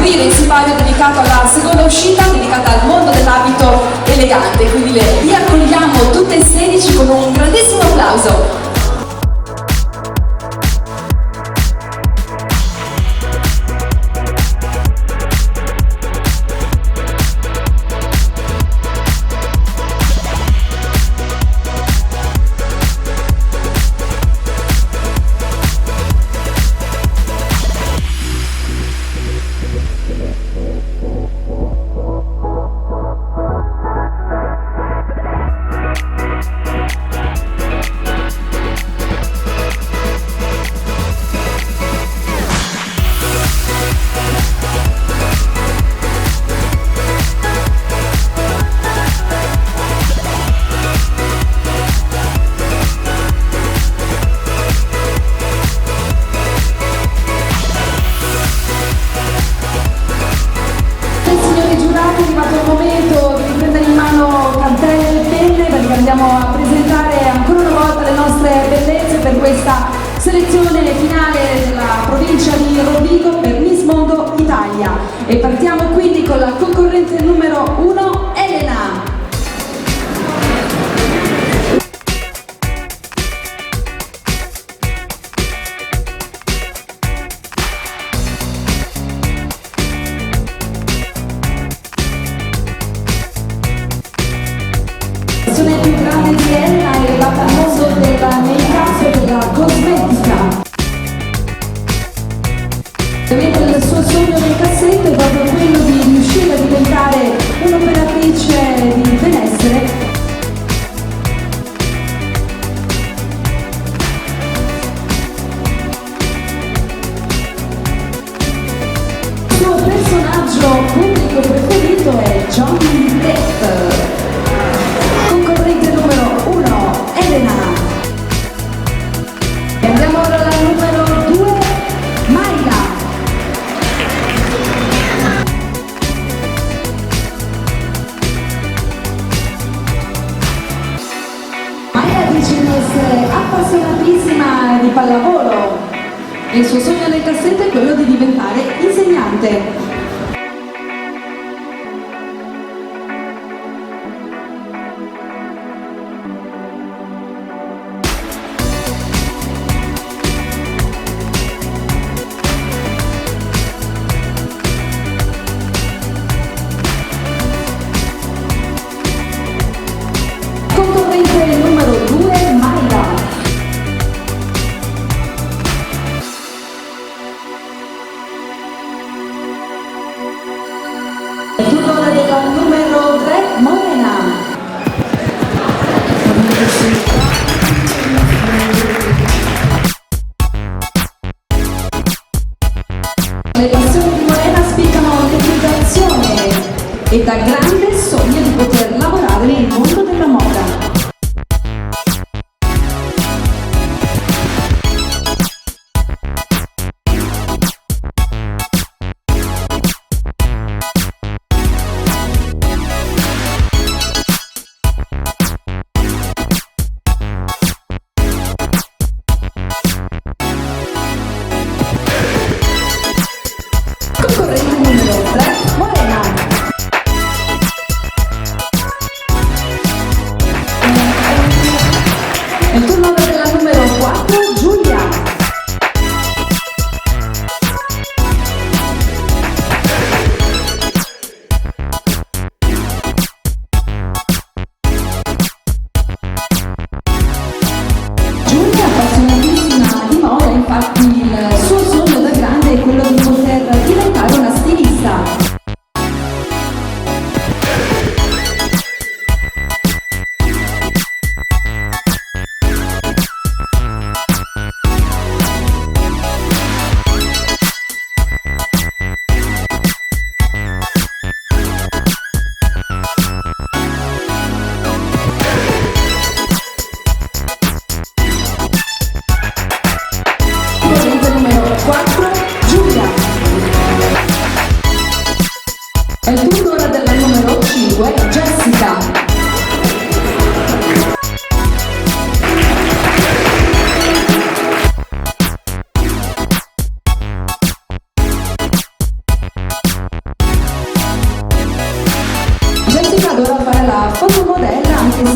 aprire il sipario dedicato alla seconda uscita, dedicata al mondo dell'abito elegante. Quindi le riaccogliamo tutte e 16 con un grandissimo applauso. Andiamo a presentare ancora una volta le nostre bellezze per questa selezione finale della provincia di Rovigo per Miss Mondo Italia. E partiamo quindi con la concorrente numero 1, Elena. La passione più grande di Elena è legata al mondo del make-up e della cosmetica. Ovviamente il suo sogno nel cassetto è proprio quello di riuscire a diventare un'operatrice di benessere. Il suo personaggio pubblico preferito è Johnny Depp. Concorrente numero 1, Elena. E andiamo ora alla numero 2, Mayla. Mayla dice di essere appassionatissima di pallavolo e il suo sogno nel cassetto è quello di diventare insegnante. Concorrente numero 2, Mayla. È turno ora della numero 3, Morena. Le passioni di Morena spiccano l'educazione e da grande sogna di poter lavorare nel mondo della moda. Concorrente numero 3, Morena.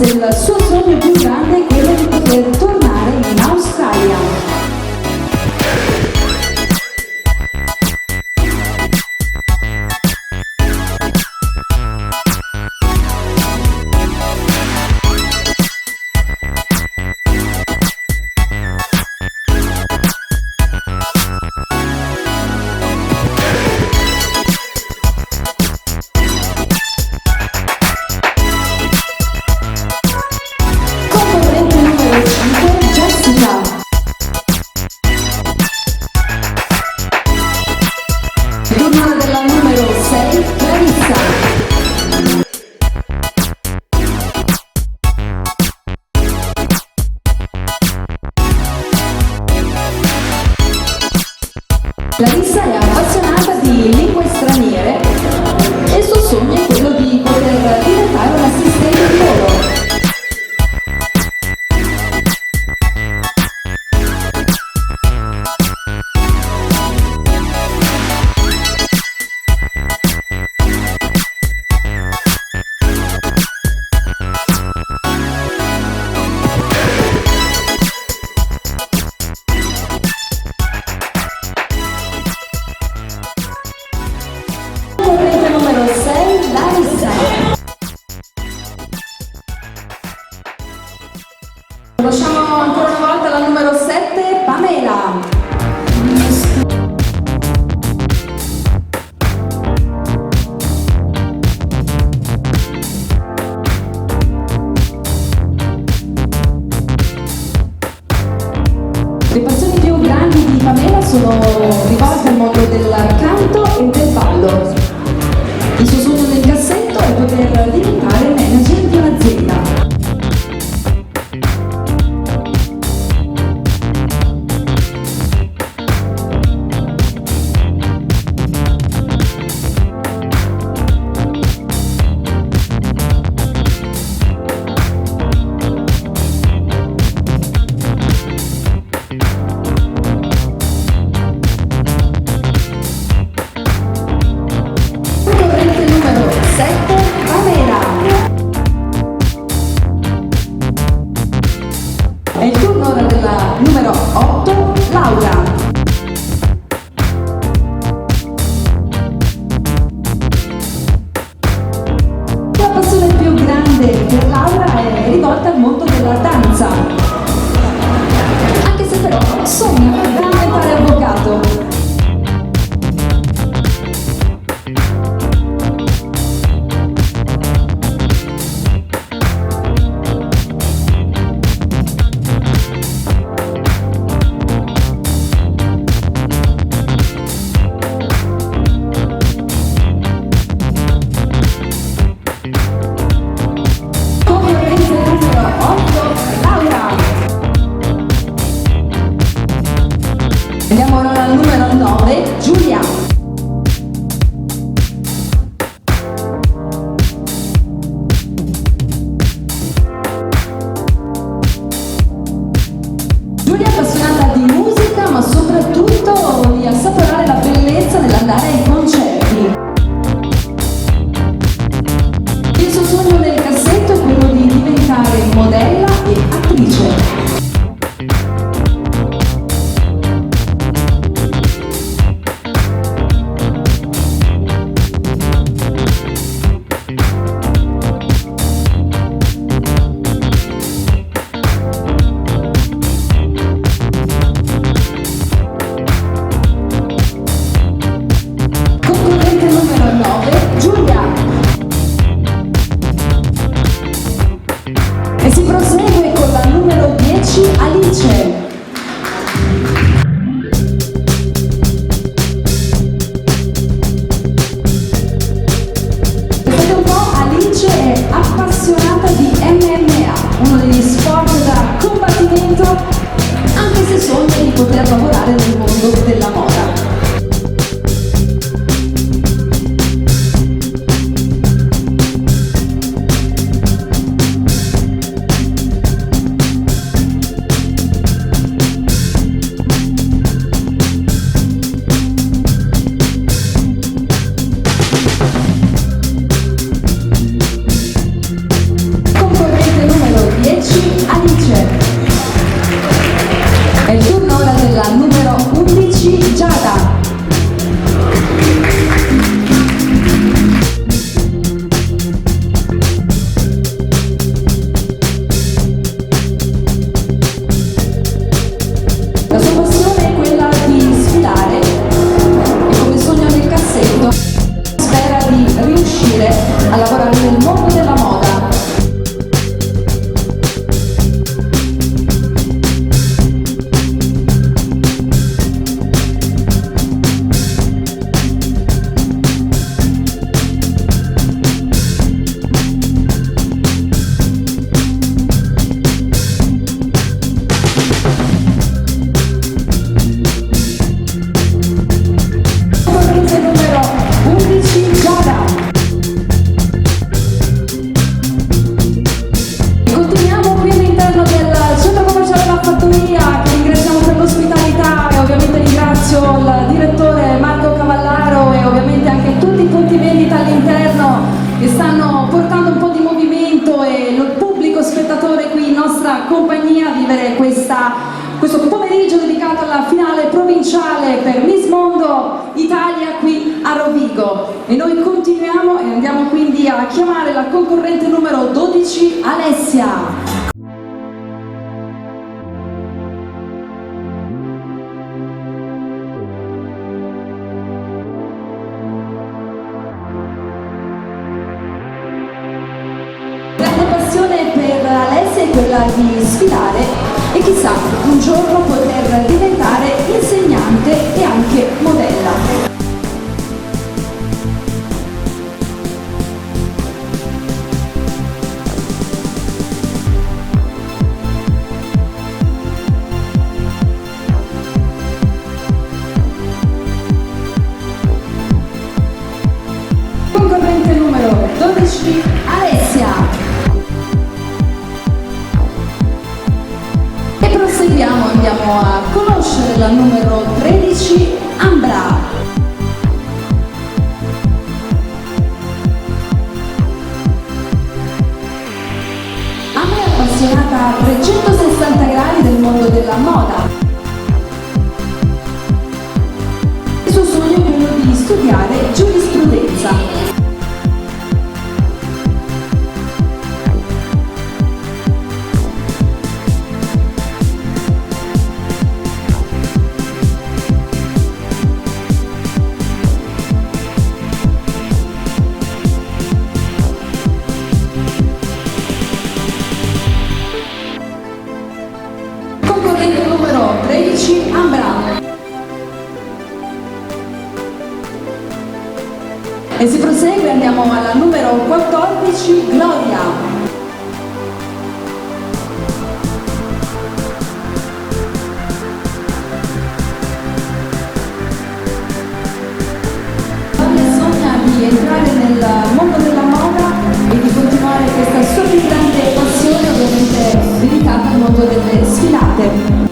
se il suo sogno più grande è quello di poter tornare in Australia. Turno della numero 6, Clarissa. Clarissa è appassionata di lingue straniere e il suo sogno è quello di poter diventare un assistente di volo. Numero 6, Larissa. Conosciamo ancora una volta la numero 7, Pamela. Le passioni più grandi di Pamela sono rivolte al mondo del canto e del ballo. Il suo sogno nel cassetto è poter diventare manager di un'azienda. alla finale provinciale per Miss Mondo Italia qui a Rovigo e noi continuiamo e andiamo quindi a chiamare la concorrente numero 12, Alessia. Per Alessia è quella di sfidare e chissà un giorno poter diventare insegnante e anche modella. Concorrente numero 12, Alessia. Andiamo a conoscere la numero 13, Ambra. Ambra è appassionata a 360 gradi del mondo della moda. Il suo sogno è quello di studiare giurisprudenza. Numero 13, Ambra. E si prosegue, andiamo alla numero 14, Gloria. Sogna di entrare nel mondo della moda e di continuare questa sua più grande passione, ovviamente dedicata al mondo delle sfilate.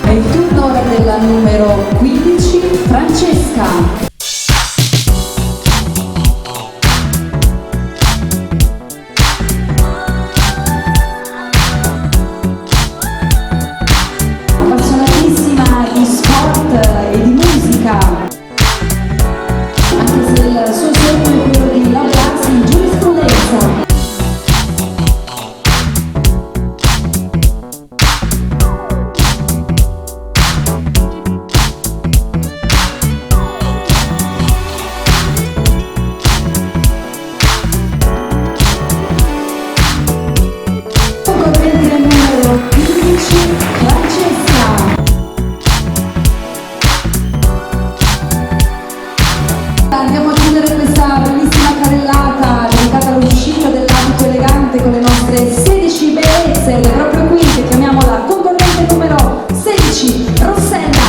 È il turno ora della numero 15, Francesca. Appassionatissima di sport e di musica, anche se il suo sogno è quello di laurearsi in giurisprudenza. Andiamo a chiudere questa bellissima carrellata dedicata all'uscita dell'abito elegante con le nostre 16 bellezze, ed è proprio qui che chiamiamo la concorrente numero 16, Rossella.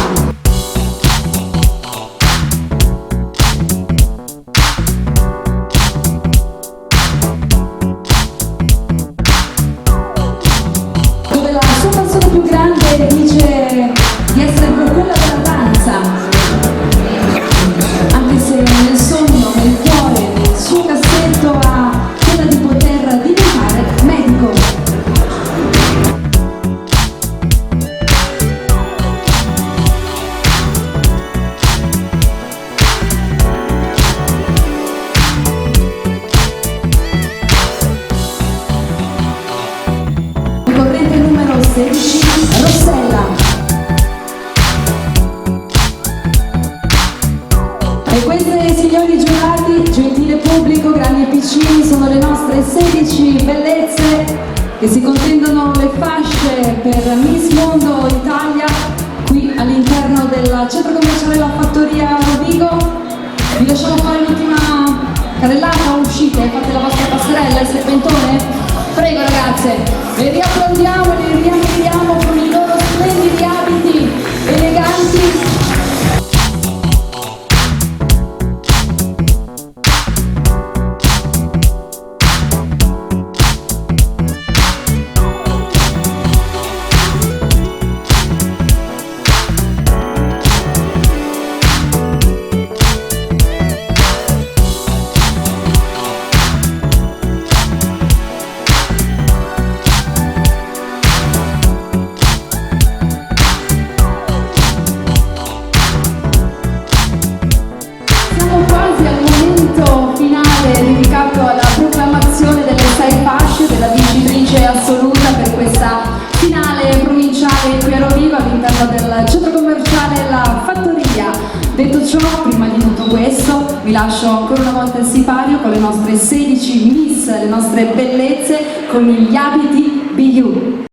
Dove la sua passione più grande dice di essere proprio quella della danza. Anche se nel sogno, nel cuore, nel suo cassetto ha quella di poter diventare medico. Concorrente numero 16, Rossella. E queste, signori giurati, gentile pubblico, grandi e piccini, sono le nostre 16 bellezze che si contendono le fasce per Miss Mondo Italia qui all'interno del centro commerciale La Fattoria Rovigo. Vi lasciamo fare l'ultima carrellata o uscite? Fate la vostra passerella, il serpentone? Prego ragazze, le riapplaudiamo e le riammiriamo con i loro splendidi abiti eleganti. Dedicato alla proclamazione delle 6 fasce della vincitrice assoluta per questa finale provinciale qui a Rovigo all'interno del centro commerciale La Fattoria. Detto ciò, prima di tutto questo, vi lascio ancora una volta il sipario con le nostre 16 miss, le nostre bellezze con gli abiti BU.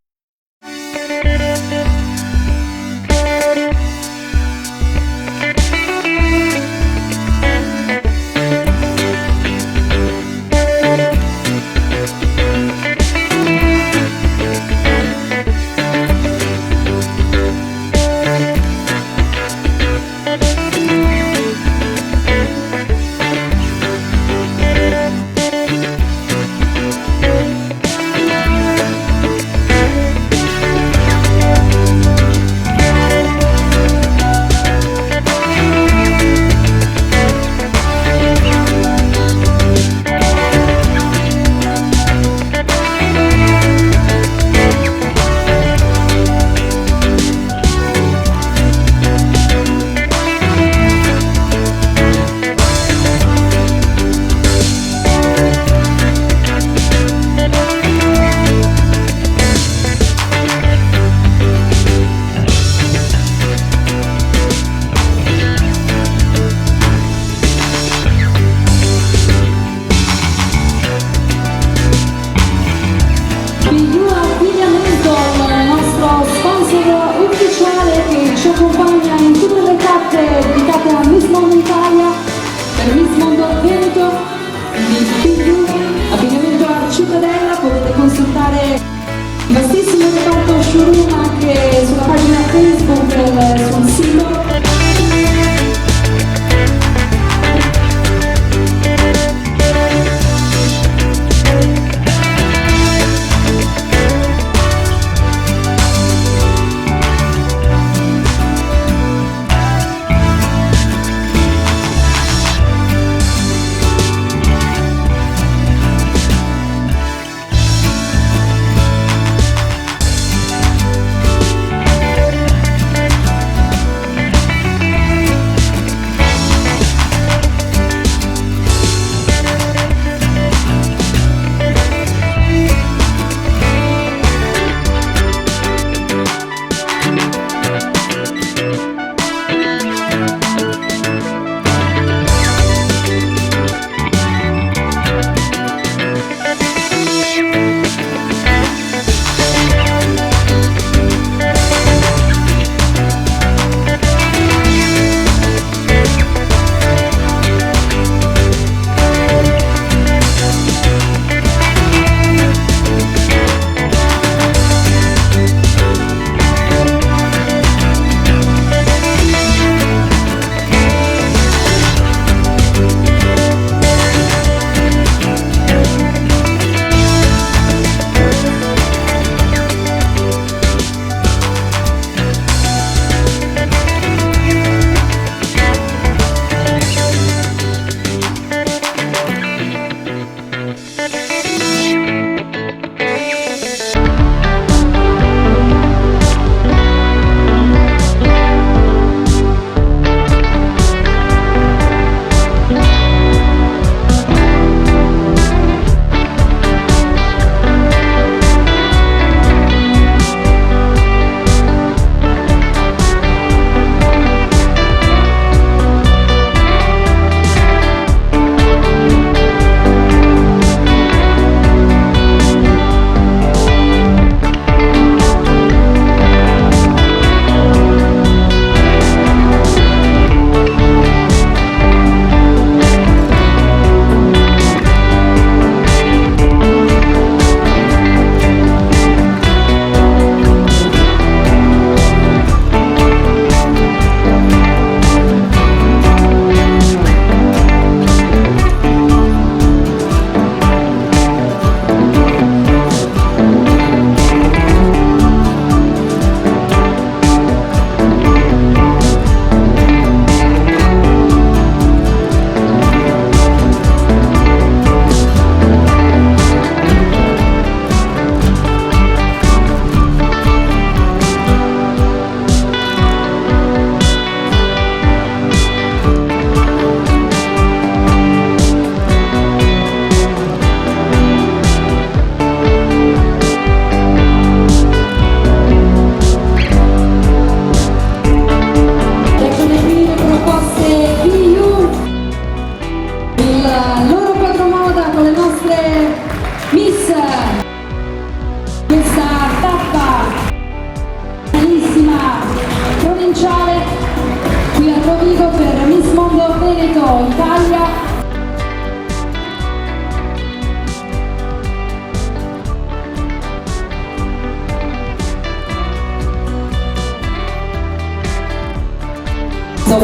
Rovigo per Miss Mondo Veneto Italia.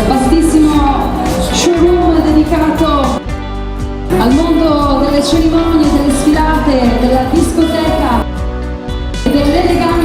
Vastissimo showroom dedicato al mondo delle cerimonie, delle sfilate, della discoteca e dell'eleganza.